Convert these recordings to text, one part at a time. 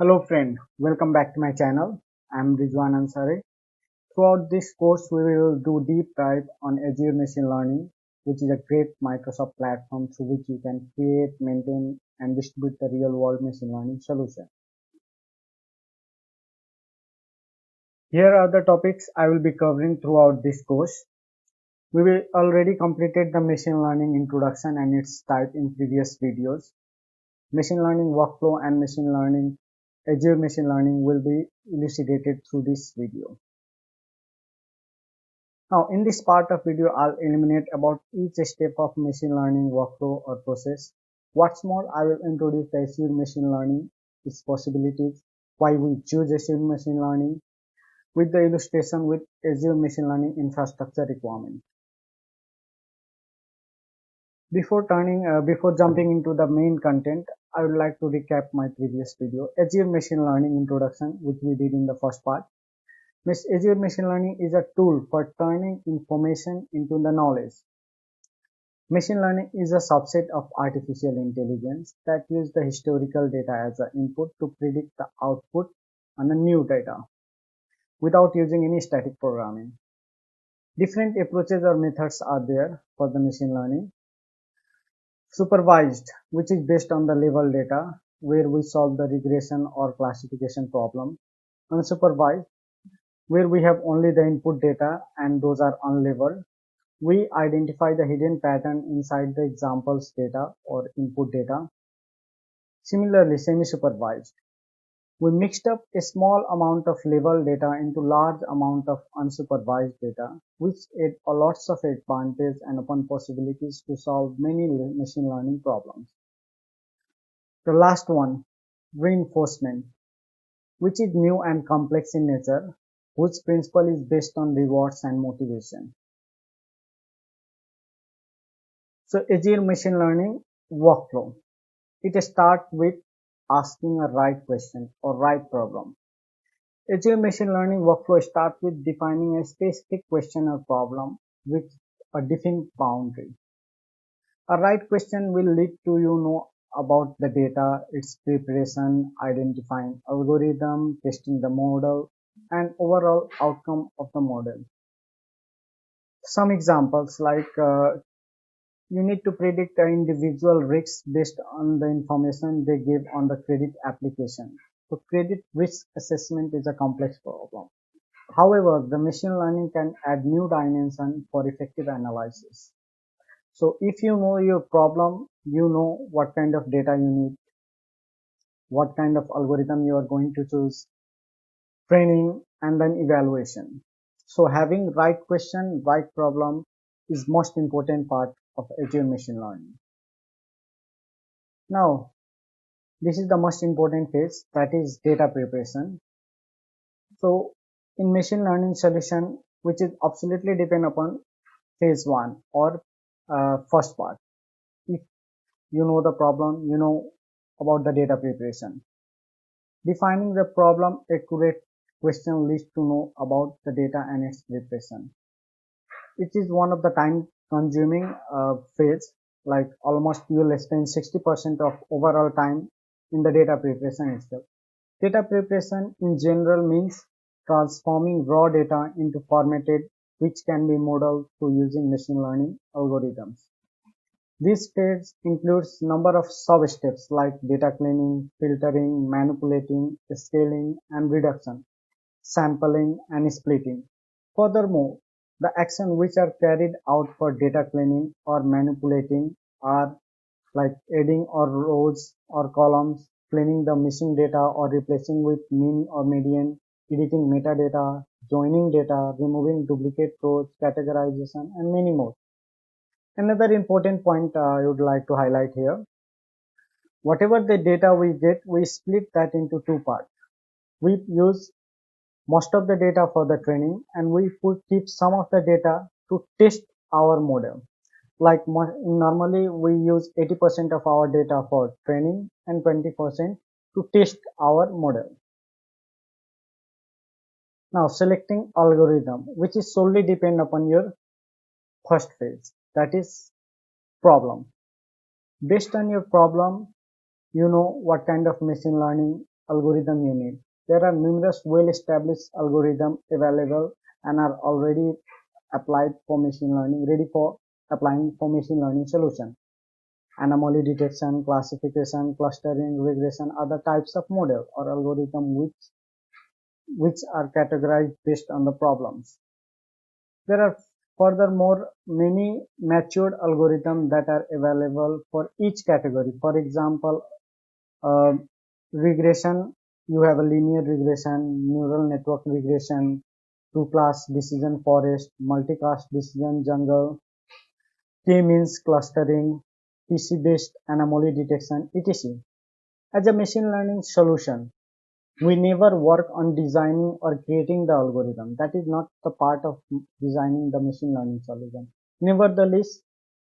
Hello friend, welcome back to my channel. I'm Rizwan Ansari. Throughout this course, we will do deep dive on Azure Machine Learning, which is a great Microsoft platform through which you can create, maintain, and distribute the real-world machine learning solution. Here are the topics I will be covering throughout this course. We will already completed the machine learning introduction and its type in previous videos. Machine learning workflow and machine learning, Azure Machine Learning will be elucidated through this video. Now in this part of video, I'll eliminate about each step of machine learning workflow or process. What's more, I will introduce the Azure Machine Learning, its possibilities, why we choose Azure Machine Learning, with the illustration with Azure Machine Learning infrastructure requirement. Before jumping into the main content, I would like to recap my previous video, Azure Machine Learning introduction, which we did in the first part. Azure Machine Learning is a tool for turning information into the knowledge. Machine learning is a subset of artificial intelligence that uses the historical data as an input to predict the output on the new data without using any static programming. Different approaches or methods are there for the machine learning. Supervised, which is based on the level data, where we solve the regression or classification problem. Unsupervised, where we have only the input data and those are unlabeled. We identify the hidden pattern inside the examples data or input data. Similarly, semi-supervised. We mixed up a small amount of labeled data into large amount of unsupervised data, which add a lots of advantage and open possibilities to solve many machine learning problems. The last one, reinforcement, which is new and complex in nature, whose principle is based on rewards and motivation. So Azure Machine Learning workflow. It starts with asking a right question or right problem. Azure Machine Learning workflow starts with defining a specific question or problem with a defined boundary. A right question will lead to you know about the data, its preparation, identifying algorithm, testing the model, and overall outcome of the model. Some examples like you need to predict the individual risks based on the information they give on the credit application. So credit risk assessment is a complex problem. However, the machine learning can add new dimension for effective analysis. So if you know your problem, you know what kind of data you need, what kind of algorithm you are going to choose, training, and then evaluation. So having right question, right problem is most important part of Azure machine learning. Now, this is the most important phase, that is data preparation. So in machine learning solution, which is absolutely depend upon phase one or first part. If you know the problem, you know about the data preparation. Defining the problem accurate question leads to know about the data and its preparation. It is one of the time consuming phase, like almost you will spend 60% of overall time in the data preparation itself. Data preparation in general means transforming raw data into formatted which can be modeled through using machine learning algorithms. This phase includes number of sub-steps like data cleaning, filtering, manipulating, scaling, and reduction, sampling, and splitting. Furthermore, the actions which are carried out for data cleaning or manipulating are like adding or rows or columns, cleaning the missing data or replacing with mean or median, editing metadata, joining data, removing duplicate rows, categorization, and many more. Another important point I would like to highlight here, whatever the data we get, we split that into two parts. We use most of the data for the training and we keep some of the data to test our model. Like normally we use 80% of our data for training and 20% to test our model. Now selecting algorithm, which is solely depend upon your first phase, that is problem. Based on your problem, you know what kind of machine learning algorithm you need. There are numerous well-established algorithms available and are already applied for machine learning, ready for applying for machine learning solution. Anomaly detection, classification, clustering, regression are the types of model or algorithm which are categorized based on the problems. There are furthermore many matured algorithms that are available for each category. For example, uh, regression, you have a linear regression, neural network regression, two-class decision forest, multi-class decision jungle, k-means clustering, PC-based anomaly detection, etc. As a machine learning solution, we never work on designing or creating the algorithm. That is not the part of designing the machine learning solution. Nevertheless,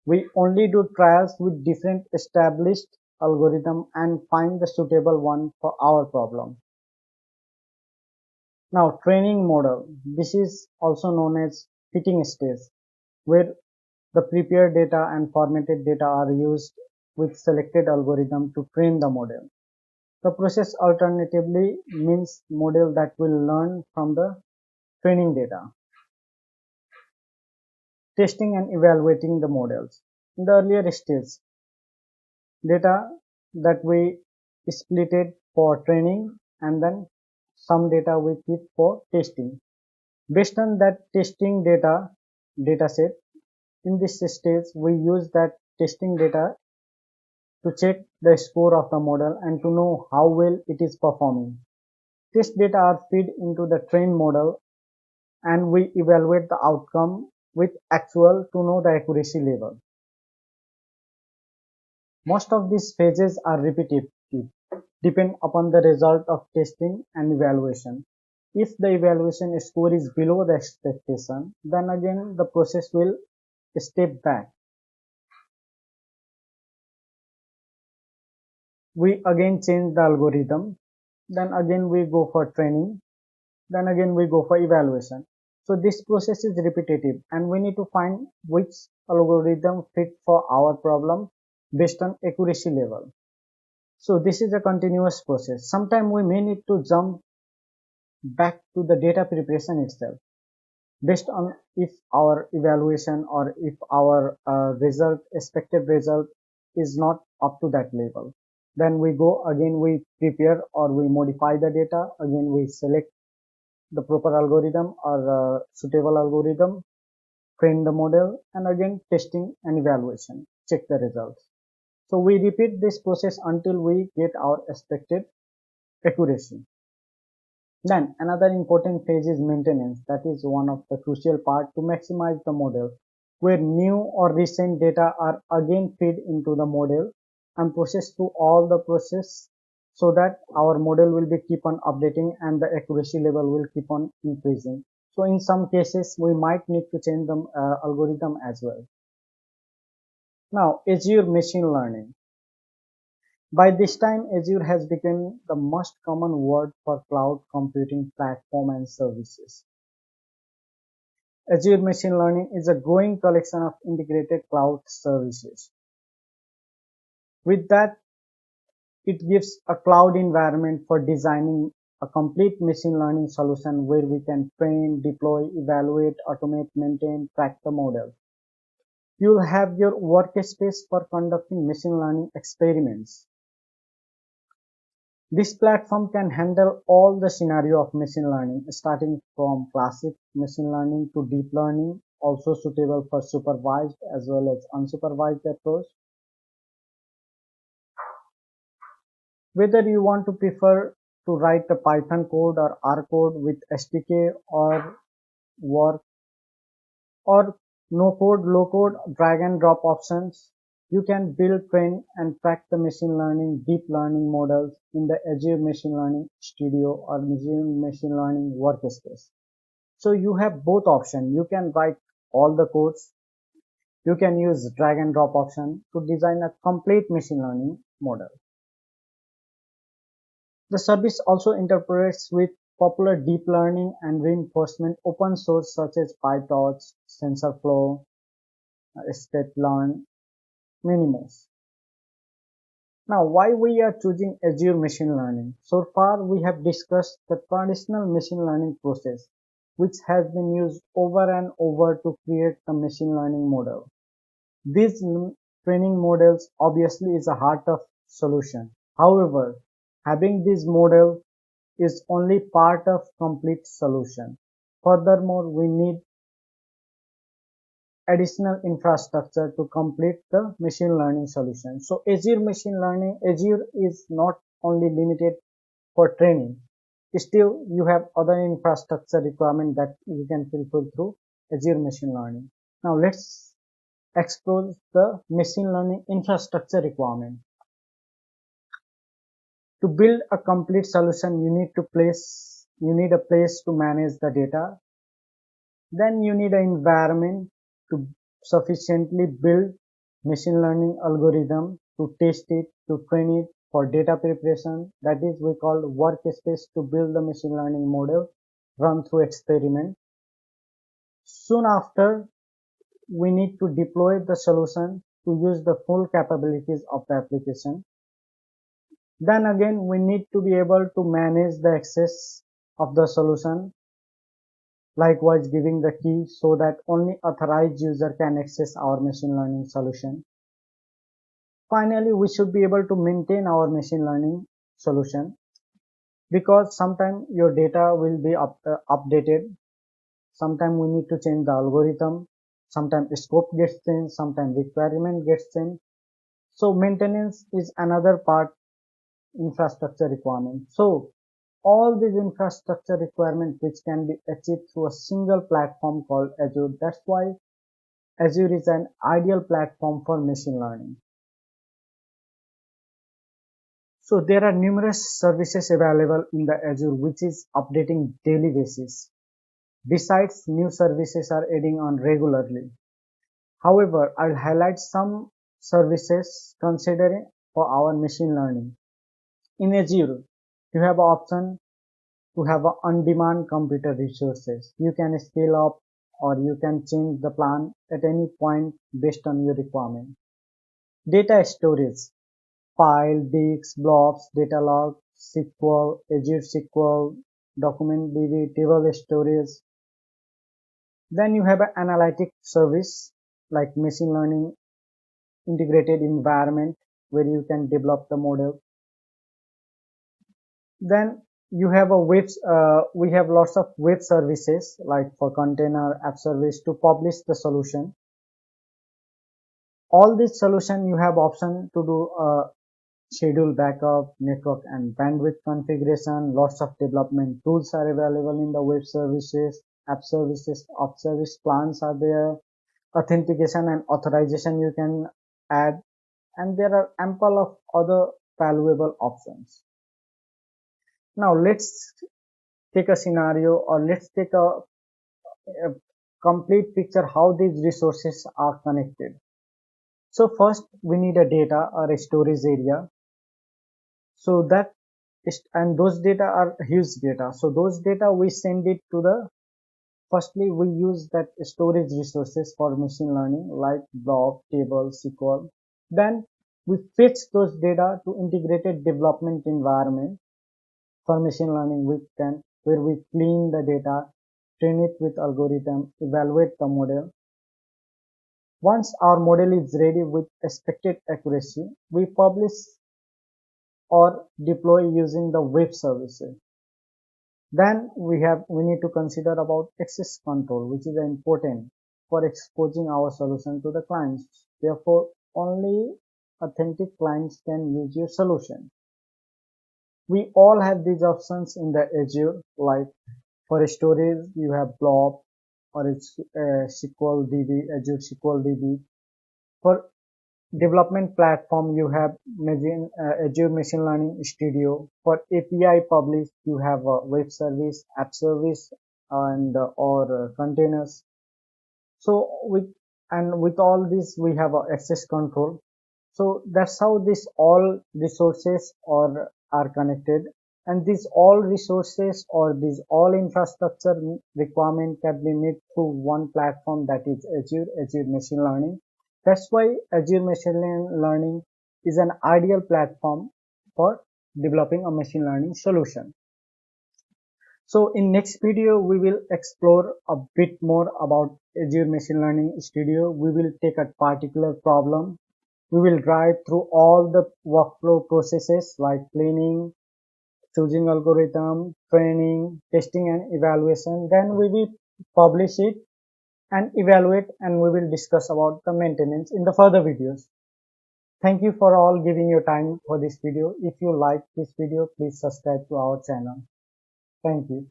we only do trials with different established algorithm and find the suitable one for our problem. Now, training model. This is also known as fitting stage, where the prepared data and formatted data are used with selected algorithm to train the model. The process alternatively means model that will learn from the training data. Testing and evaluating the models. In the earlier stage, data that we split it for training and then some data we keep for testing. Based on that testing data set, in this stage we use that testing data to check the score of the model and to know how well it is performing. Test data are fed into the trained model and we evaluate the outcome with actual to know the accuracy level. Most of these phases are repetitive, depend upon the result of testing and evaluation. If the evaluation score is below the expectation, then again the process will step back. We again change the algorithm, then again we go for training, then again we go for evaluation. So this process is repetitive and we need to find which algorithm fit for our problem based on accuracy level. So this is a continuous process. Sometimes we may need to jump back to the data preparation itself based on if our evaluation or if our expected result is not up to that level. Then we go again, we prepare or we modify the data. Again, we select the proper algorithm or suitable algorithm, train the model, and again testing and evaluation, check the results. So we repeat this process until we get our expected accuracy. Then another important phase is maintenance. That is one of the crucial part to maximize the model, where new or recent data are again fed into the model and processed through all the process so that our model will be keep on updating and the accuracy level will keep on increasing. So in some cases we might need to change the algorithm as well. Now Azure machine learning. By this time, Azure has become the most common word for cloud computing platform and services. Azure Machine Learning is a growing collection of integrated cloud services. With that, it gives a cloud environment for designing a complete machine learning solution where we can train, deploy, evaluate, automate, maintain, track the model. You'll have your workspace for conducting machine learning experiments. This platform can handle all the scenario of machine learning, starting from classic machine learning to deep learning, also suitable for supervised as well as unsupervised approach. Whether you want to prefer to write a Python code or R code with SDK or work or no code, low code, drag and drop options, you can build, train, and track the machine learning, deep learning models in the Azure Machine Learning Studio or Azure Machine Learning Workspace. So you have both options. You can write all the codes. You can use drag and drop option to design a complete machine learning model. The service also integrates with popular deep learning and reinforcement open source such as PyTorch, TensorFlow, Sklearn, many more. Now, why we are choosing Azure Machine Learning? So far, we have discussed the traditional machine learning process, which has been used over and over to create the machine learning model. These training models obviously is a heart of solution. However, having this model is only part of complete solution. Furthermore, we need additional infrastructure to complete the machine learning solution. So Azure Machine Learning, Azure is not only limited for training. Still, you have other infrastructure requirement that you can fulfill through Azure Machine Learning. Now let's explore the machine learning infrastructure requirement. To build a complete solution, you need a place to manage the data. Then you need an environment to sufficiently build machine learning algorithm to test it, to train it for data preparation. That is we call workspace to build the machine learning model, run through experiment. Soon after, we need to deploy the solution to use the full capabilities of the application. Then again, we need to be able to manage the access of the solution, likewise giving the key so that only authorized user can access our machine learning solution. Finally, we should be able to maintain our machine learning solution because sometimes your data will be updated. Sometimes we need to change the algorithm. Sometimes scope gets changed. Sometimes requirement gets changed. So maintenance is another part infrastructure requirement. So all these infrastructure requirements which can be achieved through a single platform called Azure. That's why Azure is an ideal platform for machine learning. So there are numerous services available in the Azure which is updating daily basis. Besides, new services are adding on regularly. However, I'll highlight some services considering for our machine learning. In Azure, you have an option to have a on-demand computer resources. You can scale up or you can change the plan at any point based on your requirement. Data storage, file, disks, blobs, data log, SQL, Azure SQL, document DB, table storage. Then you have an analytic service like machine learning integrated environment where you can develop the model. Then you have we have lots of web services like for container app service to publish the solution. All this solution you have option to do schedule backup, network and bandwidth configuration. Lots of development tools are available in the web services, app services, off service plans are there. Authentication and authorization you can add, and there are ample of other valuable options. Now let's take a scenario or let's take a complete picture how these resources are connected. So first we need a data or a storage area. So that is, and those data are huge data. So those data we send it to the, firstly we use that storage resources for machine learning like blob, table, SQL. Then we fetch those data to integrated development environment for machine learning where we clean the data, train it with algorithm, evaluate the model. Once our model is ready with expected accuracy, we publish or deploy using the web services. Then we need to consider about access control, which is important for exposing our solution to the clients. Therefore, only authentic clients can use your solution. We all have these options in the Azure, like for storage, you have Blob or it's SQL DB, Azure SQL DB. For development platform, you have Azure Machine Learning Studio. For API publish, you have a web service, app service, and or containers. So with all this, we have access control. So that's how this all resources are connected, and these all resources or these all infrastructure requirement can be met through one platform, that is Azure Machine Learning. That's why Azure Machine Learning is an ideal platform for developing a machine learning solution. So in next video, we will explore a bit more about Azure Machine Learning Studio. We will take a particular problem. We will drive through all the workflow processes like cleaning, choosing algorithm, training, testing and evaluation. Then we will publish it and evaluate, and we will discuss about the maintenance in the further videos. Thank you for all giving your time for this video. If you like this video, please subscribe to our channel. Thank you.